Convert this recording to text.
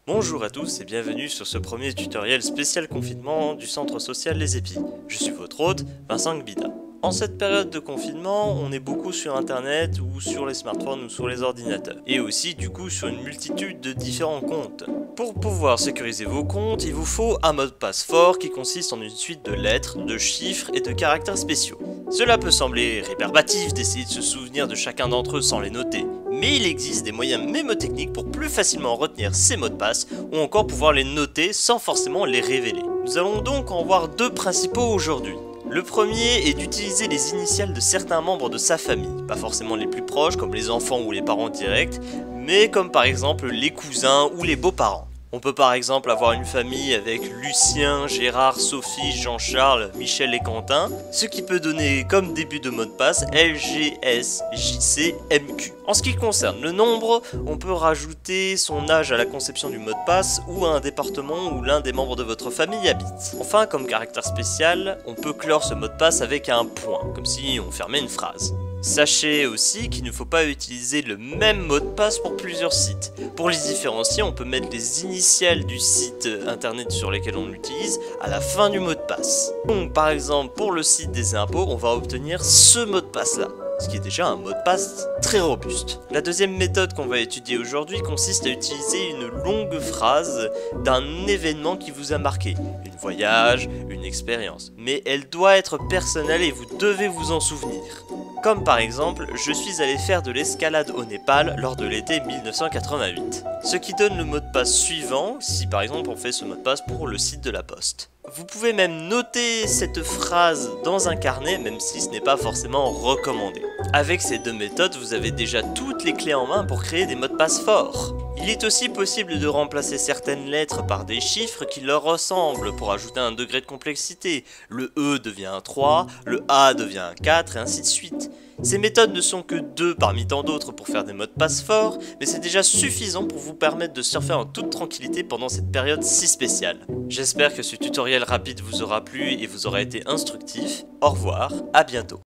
Bonjour à tous et bienvenue sur ce premier tutoriel spécial confinement du centre social Les Épis. Je suis votre hôte, Vincent Gbida. En cette période de confinement, on est beaucoup sur internet ou sur les smartphones ou sur les ordinateurs. Et aussi du coup sur une multitude de différents comptes. Pour pouvoir sécuriser vos comptes, il vous faut un mot de passe fort qui consiste en une suite de lettres, de chiffres et de caractères spéciaux. Cela peut sembler rébarbatif d'essayer de se souvenir de chacun d'entre eux sans les noter, mais il existe des moyens mémotechniques pour plus facilement retenir ces mots de passe ou encore pouvoir les noter sans forcément les révéler. Nous allons donc en voir deux principaux aujourd'hui. Le premier est d'utiliser les initiales de certains membres de sa famille, pas forcément les plus proches comme les enfants ou les parents directs, mais comme par exemple les cousins ou les beaux-parents. On peut par exemple avoir une famille avec Lucien, Gérard, Sophie, Jean-Charles, Michel et Quentin, ce qui peut donner comme début de mot de passe LGSJCMQ. En ce qui concerne le nombre, on peut rajouter son âge à la conception du mot de passe ou à un département où l'un des membres de votre famille habite. Enfin, comme caractère spécial, on peut clore ce mot de passe avec un point, comme si on fermait une phrase. Sachez aussi qu'il ne faut pas utiliser le même mot de passe pour plusieurs sites. Pour les différencier, on peut mettre les initiales du site internet sur lesquels on l'utilise à la fin du mot de passe. Donc par exemple, pour le site des impôts, on va obtenir ce mot de passe là, ce qui est déjà un mot de passe très robuste. La deuxième méthode qu'on va étudier aujourd'hui consiste à utiliser une longue phrase d'un événement qui vous a marqué, un voyage, une expérience, mais elle doit être personnelle et vous devez vous en souvenir. Comme par exemple, je suis allé faire de l'escalade au Népal lors de l'été 1988. Ce qui donne le mot de passe suivant, si par exemple on fait ce mot de passe pour le site de la Poste. Vous pouvez même noter cette phrase dans un carnet, même si ce n'est pas forcément recommandé. Avec ces deux méthodes, vous avez déjà toutes les clés en main pour créer des mots de passe forts. Il est aussi possible de remplacer certaines lettres par des chiffres qui leur ressemblent pour ajouter un degré de complexité. Le E devient un 3, le A devient un 4 et ainsi de suite. Ces méthodes ne sont que deux parmi tant d'autres pour faire des mots de passe forts, mais c'est déjà suffisant pour vous permettre de surfer en toute tranquillité pendant cette période si spéciale. J'espère que ce tutoriel rapide vous aura plu et vous aura été instructif. Au revoir, à bientôt.